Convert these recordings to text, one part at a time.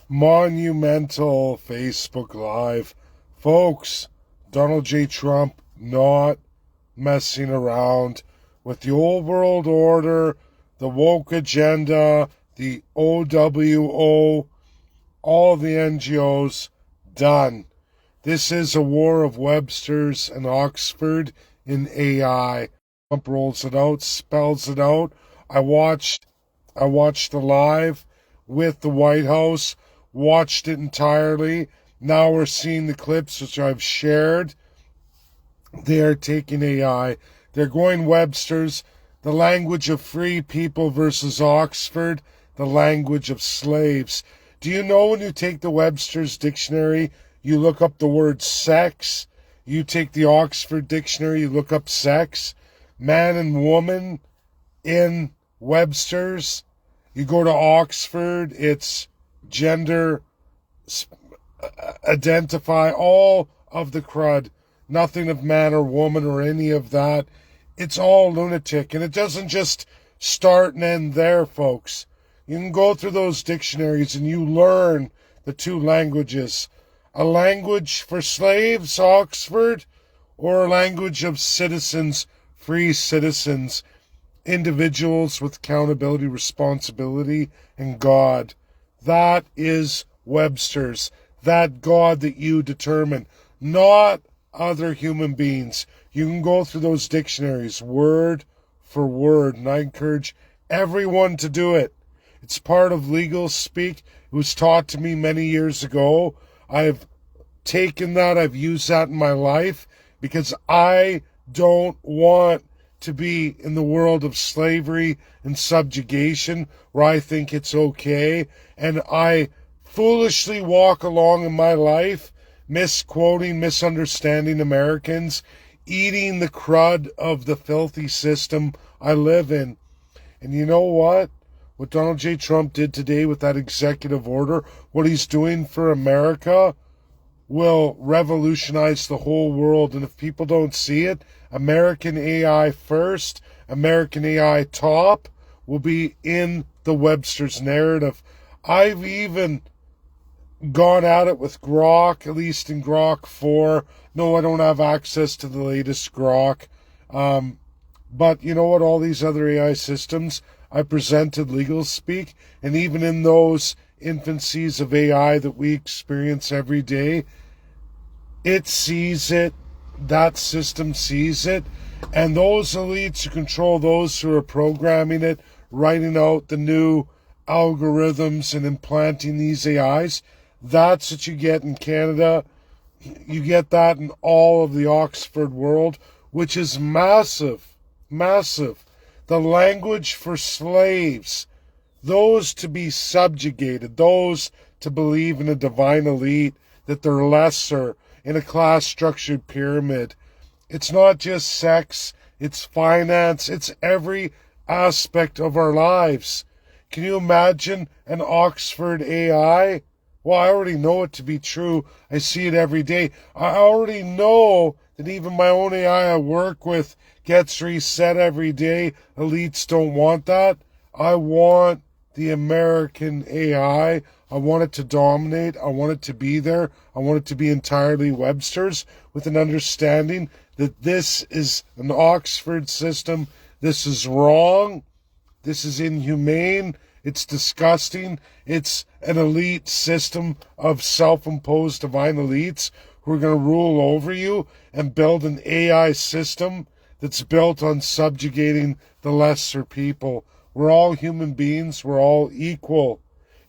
Monumental Facebook Live. Folks, Donald J. Trump not messing around with the old world order, the woke agenda, the OWO, all the NGOs. Done. This is a war of Websters and Oxford in AI. Trump rolls it out, spells it out. I watched the live with the White House, watched it entirely. Now we're seeing the clips which I've shared. They are taking AI. They're going Websters, the language of free people versus Oxford, the language of slaves. Do you know when you take the Webster's dictionary, you look up the word sex? You take the Oxford dictionary, you look up sex, man and woman in Webster's. You go to Oxford, it's gender, identify, all of the crud. Nothing of man or woman or any of that. It's all lunatic. And it doesn't just start and end there, folks. You can go through those dictionaries and you learn the two languages. A language for slaves, Oxford, or a language of citizens, free citizens, individuals with accountability, responsibility, and God. That is Webster's. That God that you determine, not other human beings. You can go through those dictionaries word for word, and I encourage everyone to do it. It's part of legal speak. It was taught to me many years ago. I've taken that, I've used that in my life because I don't want to be in the world of slavery and subjugation where I think it's okay, and I foolishly walk along in my life misquoting, misunderstanding Americans, eating the crud of the filthy system I live in. And you know what? What Donald J. Trump did today with that executive order, what he's doing for America, will revolutionize the whole world. And if people don't see it, American AI first, American AI top will be in the Webster's narrative. I've even gone at it with Grok, at least in Grok 4. No, I don't have access to the latest Grok. But you know what? All these other AI systems, I presented legal speak, and even in those infancies of AI that we experience every day, it sees it, that system sees it, and those elites who control those who are programming it, writing out the new algorithms and implanting these AIs, that's what you get in Canada. You get that in all of the Oxford world, which is massive, massive. The language for slaves, those to be subjugated, those to believe in a divine elite, that they're lesser in a class-structured pyramid. It's not just sex, it's finance, it's every aspect of our lives. Can you imagine an Oxford AI? Well, I already know it to be true. I see it every day. I already know that even my own AI I work with gets reset every day. Elites don't want that. I want the American AI. I want it to dominate. I want it to be there. I want it to be entirely Webster's, with an understanding that this is an Oxford system. This is wrong. This is inhumane. It's disgusting. It's an elite system of self-imposed divine elites who are going to rule over you and build an AI system that's built on subjugating the lesser people. We're all human beings. We're all equal.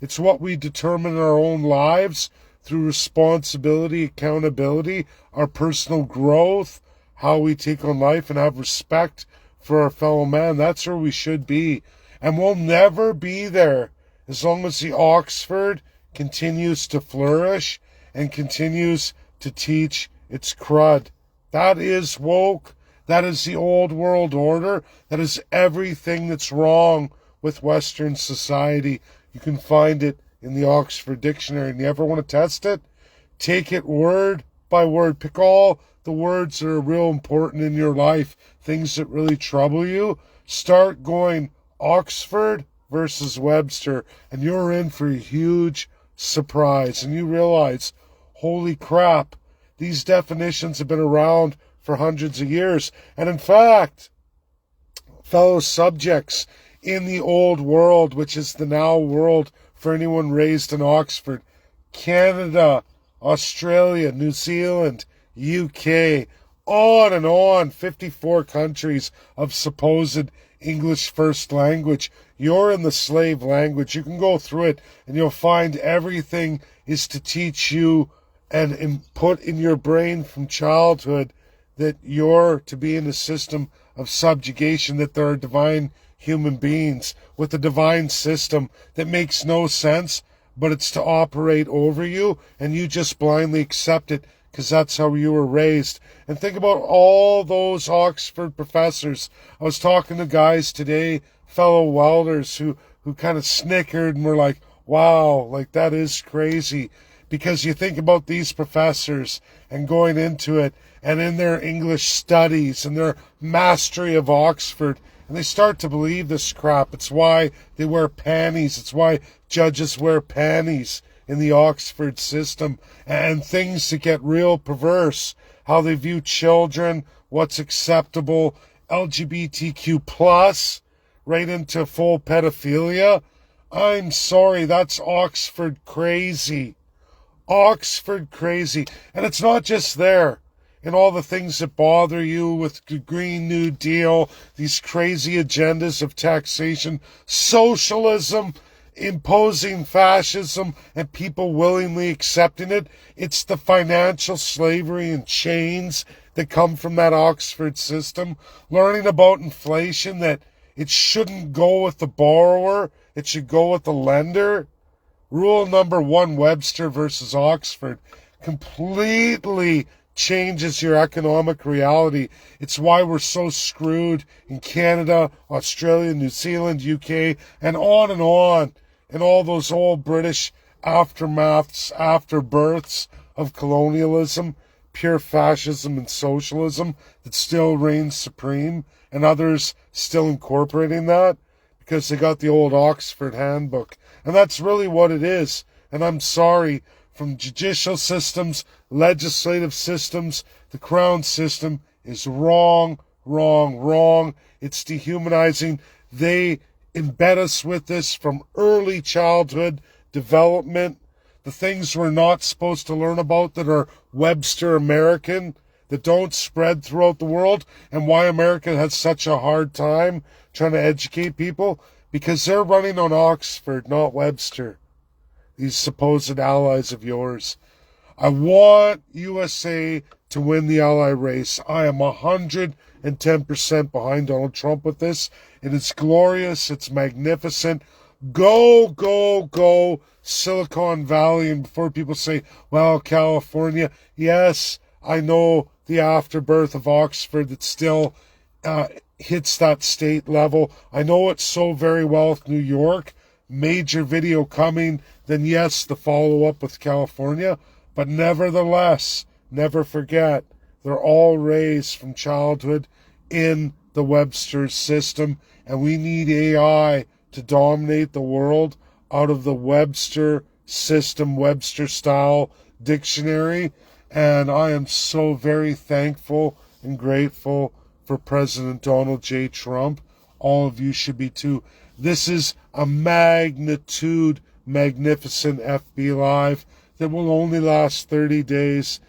It's what we determine in our own lives through responsibility, accountability, our personal growth, how we take on life and have respect for our fellow man. That's where we should be. And we'll never be there as long as the Oxford continues to flourish and continues to teach its crud. That is woke. That is the old world order. That is everything that's wrong with Western society. You can find it in the Oxford Dictionary. And you ever want to test it? Take it word by word. Pick all the words that are real important in your life, things that really trouble you. Start going Oxford versus Webster, and you're in for a huge surprise, and you realize, holy crap, these definitions have been around for hundreds of years. And in fact, fellow subjects, in the old world, which is the now world for anyone raised in Oxford, Canada, Australia, New Zealand, UK, on, 54 countries of supposed English first language. You're in the slave language. You can go through it and you'll find everything is to teach you and put in your brain from childhood that you're to be in a system of subjugation, that there are divine human beings with a divine system that makes no sense, but it's to operate over you, and you just blindly accept it because that's how you were raised. And think about all those Oxford professors. I was talking to guys today, fellow welders, who kind of snickered and were like, wow, like that is crazy. Because you think about these professors and going into it and in their English studies and their mastery of Oxford, and they start to believe this crap. It's why they wear panties. It's why judges wear panties in the Oxford system, and things that get real perverse. How they view children, what's acceptable, LGBTQ plus, right into full pedophilia. I'm sorry, that's Oxford crazy. Oxford crazy. And it's not just there. And all the things that bother you with the Green New Deal, these crazy agendas of taxation, socialism, imposing fascism, and people willingly accepting it. It's the financial slavery and chains that come from that Oxford system. Learning about inflation, that it shouldn't go with the borrower, it should go with the lender. Rule number 1, Webster versus Oxford, completely changes your economic reality. It's why we're so screwed in Canada, Australia, New Zealand, UK, and on, and all those old British aftermaths, afterbirths of colonialism, pure fascism and socialism that still reigns supreme, and others still incorporating that because they got the old Oxford handbook. And that's really what it is. And I'm sorry, from judicial systems, legislative systems, the Crown system is wrong. It's dehumanizing. They embed us with this from early childhood development. The things we're not supposed to learn about that are Webster American, that don't spread throughout the world, and why America has such a hard time trying to educate people, because they're running on Oxford, not Webster. These supposed allies of yours. I want USA to win the ally race. I am 110% behind Donald Trump with this. It is glorious. It's magnificent. Go, Silicon Valley. And before people say, well, California. Yes, I know the afterbirth of Oxford that still hits that state level. I know it so very well with New York. Major video coming, then yes, the follow-up with California. But nevertheless, never forget, they're all raised from childhood in the Websters system, and we need AI to dominate the world out of the Webster system, Webster-style dictionary. And I am so very thankful and grateful for President Donald J. Trump. All of you should be too. This is a magnificent FB Live that will only last 30 days.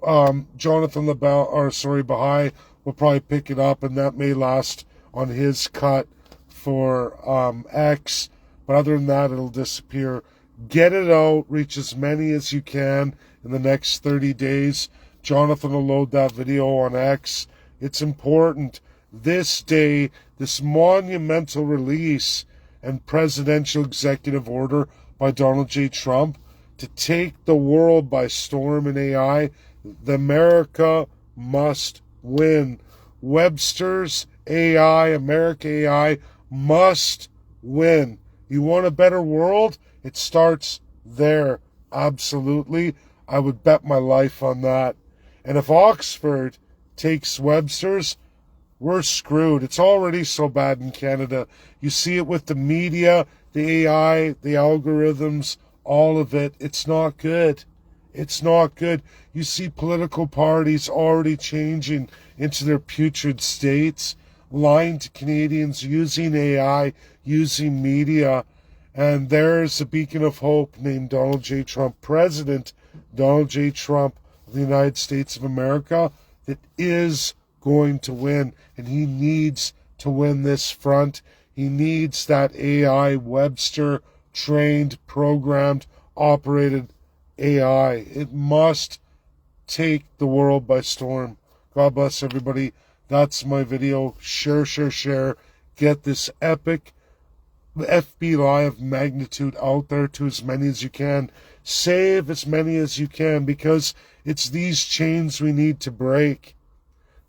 Jonathan Bahai will probably pick it up, and that may last on his cut for X. But other than that, it'll disappear. Get it out. Reach as many as you can in the next 30 days. Jonathan will load that video on X. It's important. This day, this monumental release and presidential executive order by Donald J. Trump to take the world by storm in AI, the America must win. Webster's AI, America AI must win. You want a better world? It starts there. Absolutely. I would bet my life on that. And if Oxford takes Webster's, we're screwed. It's already so bad in Canada. You see it with the media, the AI, the algorithms, all of it. It's not good. It's not good. You see political parties already changing into their putrid states, lying to Canadians, using AI, using media. And there's a beacon of hope named Donald J. Trump, President Donald J. Trump of the United States of America, that is going to win. And he needs to win this front. He needs that AI, Webster, trained, programmed, operated AI. It must take the world by storm. God bless everybody. That's my video. Share, share, share. Get this epic FBI of magnitude out there to as many as you can. Save as many as you can, because it's these chains we need to break.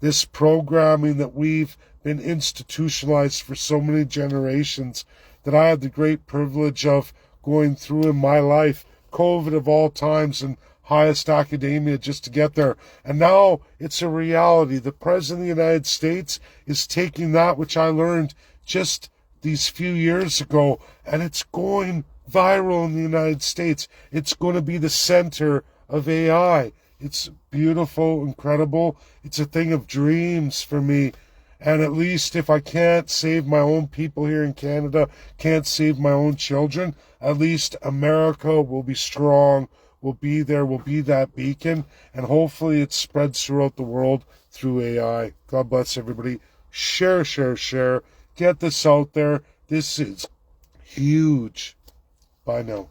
This programming that we've been institutionalized for so many generations, that I had the great privilege of going through in my life, COVID of all times and highest academia just to get there. And now it's a reality. The President of the United States is taking that which I learned just these few years ago, and it's going viral in the United States. It's going to be the center of AI. It's beautiful, incredible. It's a thing of dreams for me. And at least if I can't save my own people here in Canada, can't save my own children, at least America will be strong, will be there, will be that beacon, and hopefully it spreads throughout the world through AI. God bless everybody. Share, share, share. Get this out there. This is huge. Bye now.